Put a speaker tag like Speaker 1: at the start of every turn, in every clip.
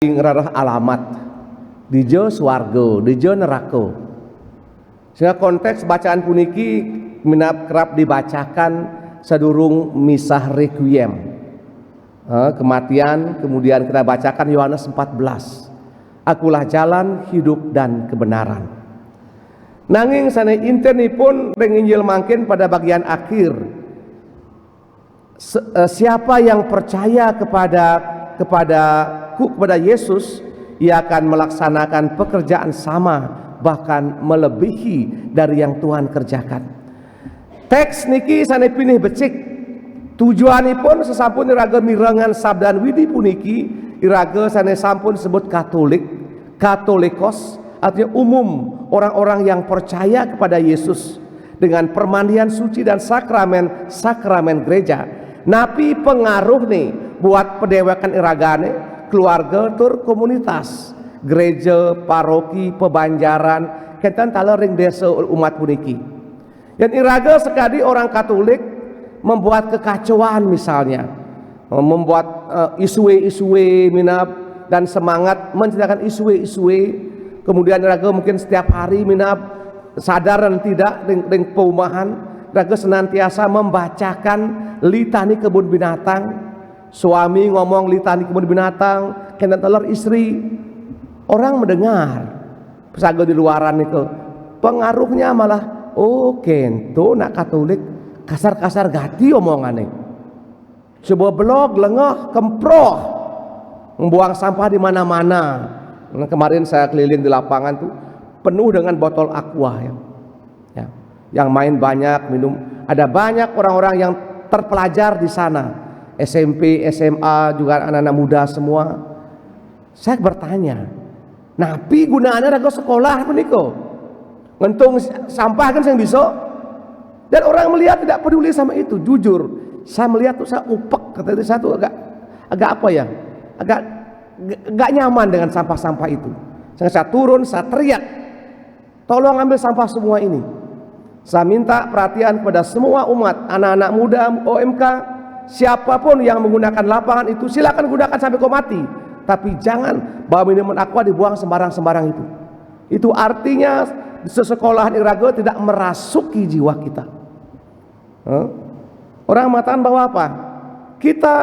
Speaker 1: ngerarah alamat dijo swarga dijo neraka. Sehingga konteks bacaan puniki minat kerap dibacakan sadurung misah requiem, kematian. Kemudian kita bacakan Yohanes 14, akulah jalan, hidup, dan kebenaran. Nanging sana internipun ring Injil mangkin pada bagian akhir, siapa yang percaya kepada Yesus, ia akan melaksanakan pekerjaan sama, bahkan melebihi dari yang Tuhan kerjakan. Teks niki sana pinih becik, tujuanipun sesampun iraga mirengan sabdan widi puniki, iraga sana sampun sebut Katolik, Katolikos, artinya umum orang-orang yang percaya kepada Yesus dengan permandian suci dan sakramen gereja. Napi pengaruh nih buat pedewakan iragane, keluarga tur komunitas, gereja, paroki, pebanjaran, kentan talering desa umat puniki. Dan iraga sekali orang Katolik membuat kekacauan, misalnya membuat isu-isu minap dan semangat menceritakan isu-isu. Kemudian iraga mungkin setiap hari minap sadar dan tidak dengan perumahan, iraga senantiasa membacakan litani kebun binatang. Suami ngomong litani kebun binatang, kentan telur istri. Orang mendengar pesago di luaran itu, pengaruhnya malah kento nak Katolik kasar-kasar gati omongannya. Coba blog lengah kemproh, membuang sampah di mana-mana. Nah, kemarin saya keliling di lapangan tuh penuh dengan botol aqua ya. Yang main banyak, minum. Ada banyak orang-orang yang terpelajar di sana. SMP, SMA, juga anak-anak muda semua. Saya bertanya, napi gunaannya raga sekolah meniko, ngentung sampah kan yang bisa. Dan orang melihat tidak peduli sama itu. Jujur, saya melihat tuh saya upek, kata saya tuh agak apa ya, agak nyaman dengan sampah-sampah itu. Saya turun, saya teriak, tolong ambil sampah semua ini. Saya minta perhatian kepada semua umat, anak-anak muda, OMK, siapapun yang menggunakan lapangan itu silakan gunakan sampai kau mati, tapi jangan bawa minuman aqua dibuang sembarang-sembarang itu. Itu artinya sesekolahan iraga tidak merasuki jiwa kita. Orang mengatakan bahwa apa? Kita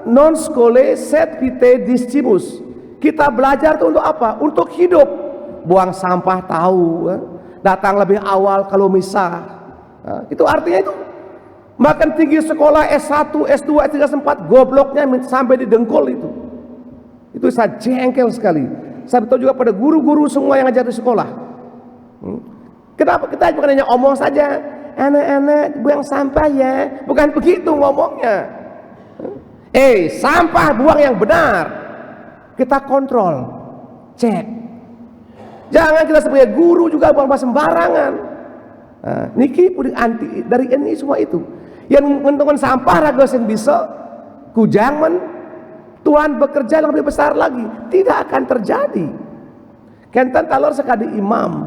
Speaker 1: non skole set vitae discimus. Kita belajar itu untuk apa? Untuk hidup. Buang sampah tahu, datang lebih awal kalau misah. Itu artinya itu. Makan tinggi sekolah S1, S2, S3, S4, gobloknya sampai di dengkul itu. Itu saya jengkel sekali. Saya beritahu juga pada guru-guru semua yang ngajar di sekolah. Kenapa kita bukan hanya omong saja, anak-anak buang sampah ya, bukan begitu ngomongnya. Sampah buang yang benar. Kita kontrol, cek. Jangan kita sebagai guru juga buang sembarangan. Niki anti dari ini semua itu. Yang menentukan sampah raga yang bisa kujangan Tuhan bekerja yang lebih besar lagi, tidak akan terjadi. Kentan talor sekali imam,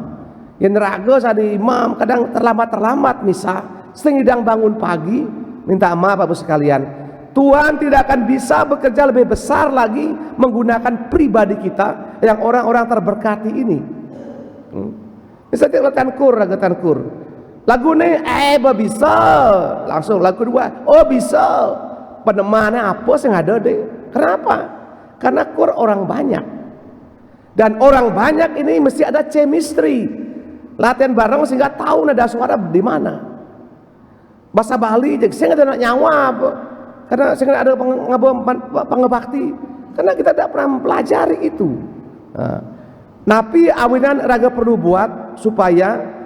Speaker 1: yang raga sekali imam kadang terlambat misa, setengah bangun pagi, minta maaf Bapak sekalian, Tuhan tidak akan bisa bekerja lebih besar lagi menggunakan pribadi kita yang orang-orang terberkati ini. Misalnya raga tankur. Lagu ini bisa langsung lagu kedua bisa penemannya apa sih ada deh. Kenapa? Karena kur orang banyak, dan orang banyak ini mesti ada chemistry, latihan bareng sehingga tahu nada suara di mana. Bahasa Bali jadi saya nggak ada nyawa karena saya nggak ada pengebakti karena kita tidak pernah mempelajari itu. Napi awinan raga perlu buat supaya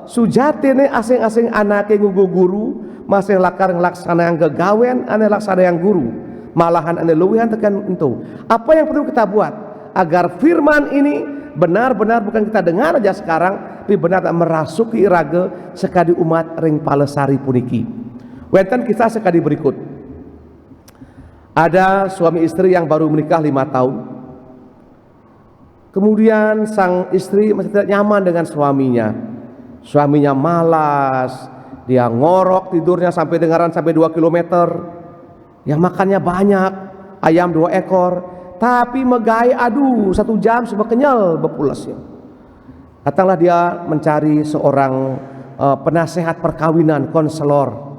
Speaker 1: sujati nih asing-asing anak yang guru masih lakar ngelaksana yang gegawen, ane laksana yang guru, malahan ane luwihan tekan itu. Apa yang perlu kita buat agar firman ini benar-benar bukan kita dengar aja sekarang, tapi benar merasuki raga sekali umat ring Palesari puniki. Wenten kisah sekali berikut. Ada suami istri yang baru menikah 5 tahun. Kemudian sang istri masih tidak nyaman dengan suaminya. Suaminya malas, dia ngorok tidurnya sampai dengaran sampai 2 km. Yang makannya banyak, ayam 2 ekor, tapi megai aduh 1 jam sebab kenyal bepulasnya. Datanglah dia mencari seorang penasehat perkawinan, konselor.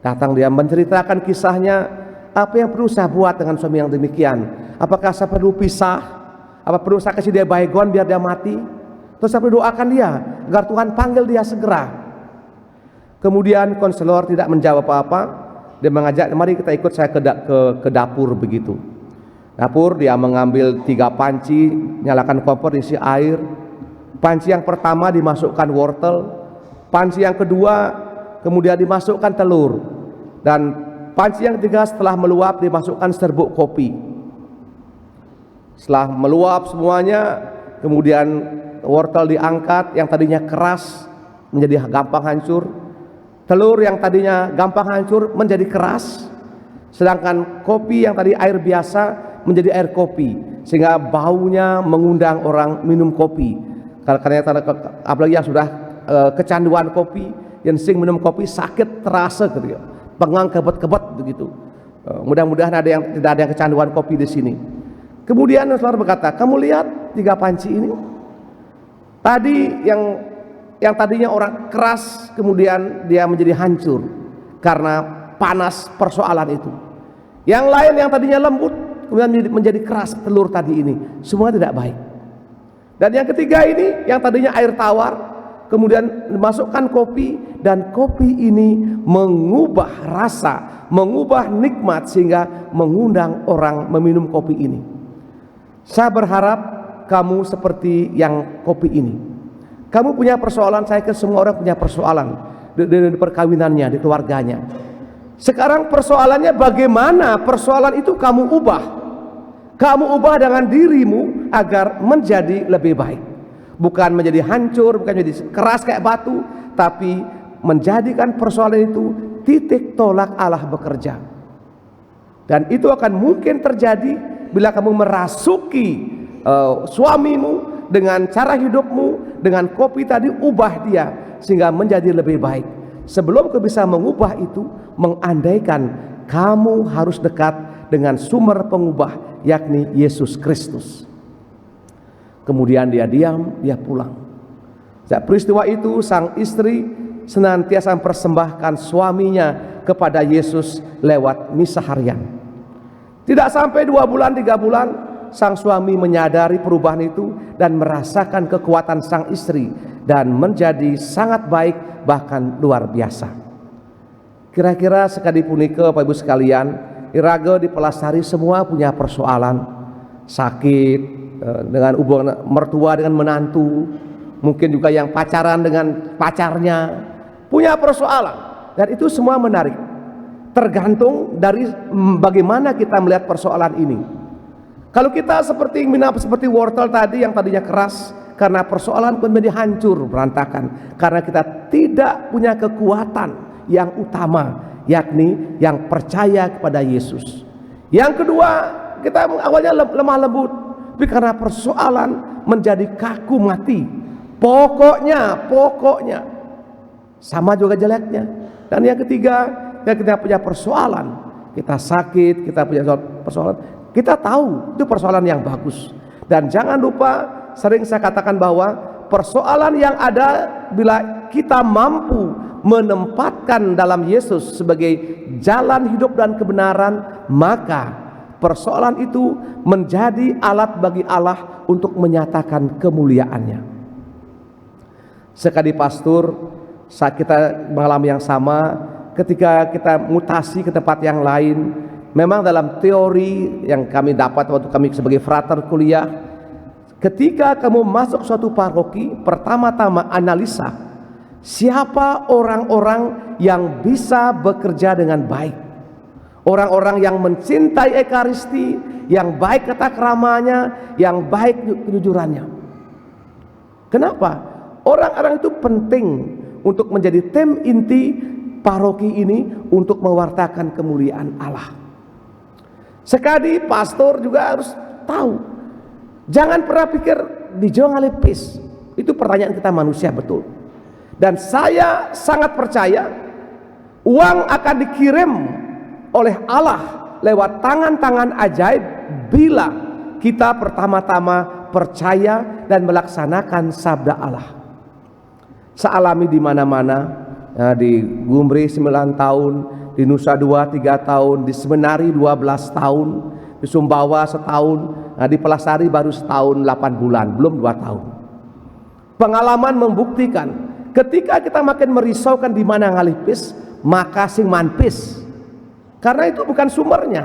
Speaker 1: Datang dia menceritakan kisahnya, apa yang perlu saya buat dengan suami yang demikian? Apakah saya perlu pisah? Apa perlu saya kasih dia baygon biar dia mati? Terus saya perlu doakan dia agar Tuhan panggil dia segera. Kemudian konselor tidak menjawab apa-apa. Dia mengajak, mari kita ikut saya ke dapur begitu. Dapur, dia mengambil 3 panci, nyalakan kompor, isi air. Panci yang pertama dimasukkan wortel, panci yang kedua kemudian dimasukkan telur, dan panci yang ketiga setelah meluap dimasukkan serbuk kopi. Setelah meluap semuanya, kemudian wortel diangkat yang tadinya keras menjadi gampang hancur, telur yang tadinya gampang hancur menjadi keras, sedangkan kopi yang tadi air biasa menjadi air kopi, sehingga baunya mengundang orang minum kopi. Karena apalagi yang sudah kecanduan kopi, yang sering minum kopi sakit terasa gitu ya, pengang kebet-kebet begitu. Mudah-mudahan tidak ada yang kecanduan kopi di sini. Kemudian saudara berkata, kamu lihat 3 panci ini, tadi yang tadinya orang keras kemudian dia menjadi hancur karena panas persoalan itu. Yang lain yang tadinya lembut kemudian menjadi keras, telur tadi ini semua tidak baik. Dan yang ketiga ini yang tadinya air tawar kemudian dimasukkan kopi, dan kopi ini mengubah rasa, mengubah nikmat sehingga mengundang orang meminum kopi ini. Saya berharap kamu seperti yang kopi ini. Kamu punya persoalan, saya kira semua orang punya persoalan di perkawinannya, di keluarganya. Sekarang persoalannya bagaimana persoalan itu kamu ubah. Kamu ubah dengan dirimu agar menjadi lebih baik. Bukan menjadi hancur, bukan menjadi keras kayak batu, tapi menjadikan persoalan itu titik tolak Allah bekerja. Dan itu akan mungkin terjadi bila kamu merasuki suamimu dengan cara hidupmu, dengan kopi tadi, ubah dia sehingga menjadi lebih baik. Sebelum kau bisa mengubah itu, mengandaikan kamu harus dekat dengan sumber pengubah, yakni Yesus Kristus. Kemudian dia diam, dia pulang. Saat peristiwa itu sang istri senantiasa mempersembahkan suaminya kepada Yesus lewat misa harian. Tidak sampai 2 bulan, 3 bulan, sang suami menyadari perubahan itu dan merasakan kekuatan sang istri dan menjadi sangat baik, bahkan luar biasa. Kira-kira sekali punika Bapak Ibu sekalian, Iraga di Pelasari semua punya persoalan, sakit dengan hubungan mertua dengan menantu, mungkin juga yang pacaran dengan pacarnya punya persoalan, dan itu semua menarik. Tergantung dari bagaimana kita melihat persoalan ini. Kalau kita seperti wortel tadi yang tadinya keras, karena persoalan pun menjadi hancur berantakan karena kita tidak punya kekuatan yang utama, yakni yang percaya kepada Yesus. Yang kedua, kita awalnya lemah lembut, tapi karena persoalan menjadi kaku mati. Pokoknya sama juga jeleknya. Dan yang ketiga, kita punya persoalan, kita sakit, kita punya persoalan, kita tahu itu persoalan yang bagus. Dan jangan lupa, sering saya katakan bahwa persoalan yang ada bila kita mampu menempatkan dalam Yesus sebagai jalan hidup dan kebenaran, maka persoalan itu menjadi alat bagi Allah untuk menyatakan kemuliaannya. Sekali pastor, saat kita mengalami yang sama, ketika kita mutasi ke tempat yang lain, memang dalam teori yang kami dapat waktu kami sebagai frater kuliah, ketika kamu masuk suatu paroki, pertama-tama analisa siapa orang-orang yang bisa bekerja dengan baik, orang-orang yang mencintai Ekaristi, yang baik kata keramanya, yang baik kejujurannya. Kenapa? Orang-orang itu penting untuk menjadi tim inti paroki ini untuk mewartakan kemuliaan Allah. Sekali pastor juga harus tahu, jangan pernah pikir dijauh ngalipis. Itu pertanyaan kita manusia, betul. Dan saya sangat percaya uang akan dikirim oleh Allah lewat tangan-tangan ajaib bila kita pertama-tama percaya dan melaksanakan sabda Allah. Saya alami di mana-mana, ya, di Gumri 9 tahun, di Nusa Dua 3 tahun, di Semenari 12 tahun, di Sumbawa setahun, di Pelasari baru setahun 8 bulan, belum 2 tahun. Pengalaman membuktikan ketika kita makin merisaukan di mana ngalipis, maka sing manpis. Karena itu bukan sumbernya.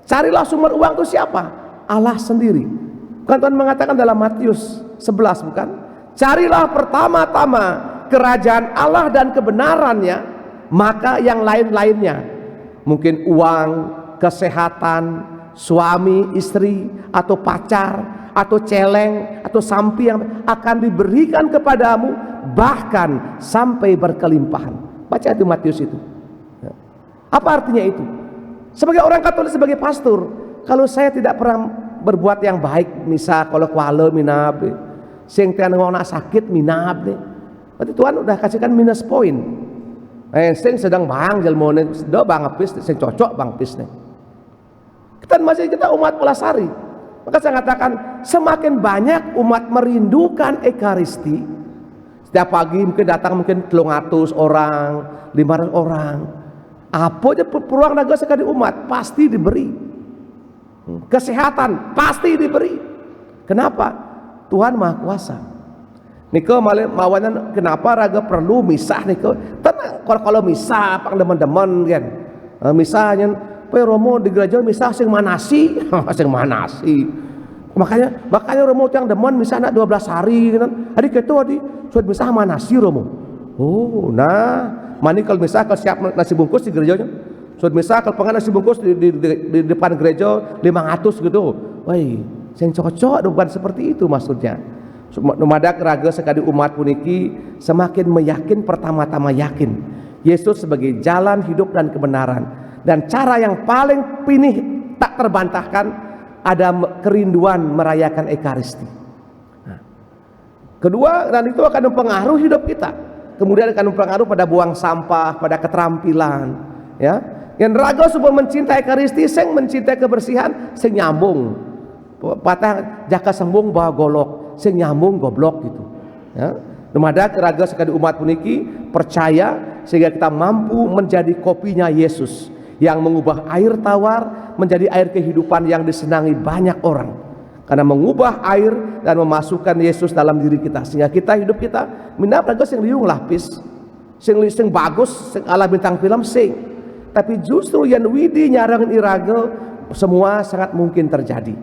Speaker 1: Carilah sumber uang itu siapa? Allah sendiri. Bukan Tuhan mengatakan dalam Matius 11, bukan? Carilah pertama-tama kerajaan Allah dan kebenarannya, maka yang lain-lainnya, mungkin uang, kesehatan, suami, istri, atau pacar, atau celeng, atau sampi yang akan diberikan kepadamu, bahkan sampai berkelimpahan. Baca itu Matius itu. Apa artinya itu? Sebagai orang Katolik, sebagai pastor, kalau saya tidak pernah berbuat yang baik, misal kalau kuala minab, sing tian ngona sakit minab, berarti Tuhan udah kasihkan minus poin. Sing sedang bang jelmone, do bang apis, sing cocok bang pis nih. Kita umat Pelasari. Maka saya katakan, semakin banyak umat merindukan Ekaristi, setiap pagi mungkin datang mungkin 300 orang, 500 orang. Apa aja peluang naga sekali umat pasti diberi. Kesehatan pasti diberi. Kenapa? Tuhan Maha Kuasa. Niko mawanan kenapa raga perlu misah niko? Tenang, kalau misah pang demen-demen kan. Misahnya Romo di gereja misah sing manasi, sing manasi. Makanya Romo yang demen misah nak 12 hari kan. Adik itu adi sudah misah manasi Romo. Oh, nah mani kalau misal siap nasi bungkus di gerejanya, sudah misal kalau pengen nasi bungkus di depan gereja 500 gitu, wah, yang cocok bukan seperti itu maksudnya. Nomadak raga sekali umat puniki semakin meyakin, pertama-tama yakin Yesus sebagai jalan hidup dan kebenaran, dan cara yang paling pinih tak terbantahkan ada kerinduan merayakan Ekaristi. Nah, kedua, dan itu akan mempengaruhi hidup kita. Kemudian akan mempengaruhi pada buang sampah, pada keterampilan, ya. Yang raga supaya mencintai Ekaristi, sing mencintai kebersihan, sing nyambung. Patah jaka sembung bawa golok, sing nyambung goblok gitu. Ya. Nomada raga sekali umat puniki percaya sehingga kita mampu menjadi kopinya Yesus yang mengubah air tawar menjadi air kehidupan yang disenangi banyak orang. Karena mengubah air dan memasukkan Yesus dalam diri kita, sehingga hidup kita minap raga sing liung lapis, sing bagus, sing ala bintang film sing. Tapi justru yang widi nyarang iraga semua sangat mungkin terjadi.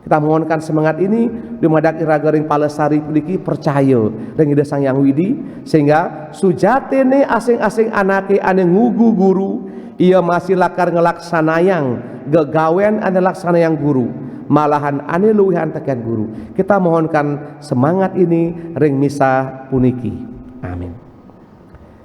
Speaker 1: Kita mohonkan semangat ini dumadak iraga ring Palesari puniki percaya ring ida sang yang widi, sehingga sujatene asing-asing anake ane ngugu guru ia masih lakar ngelaksanayang gegawen ane laksanayang guru, malahan ane luwihan tekan guru. Kita mohonkan semangat ini ring misa puniki. Amin.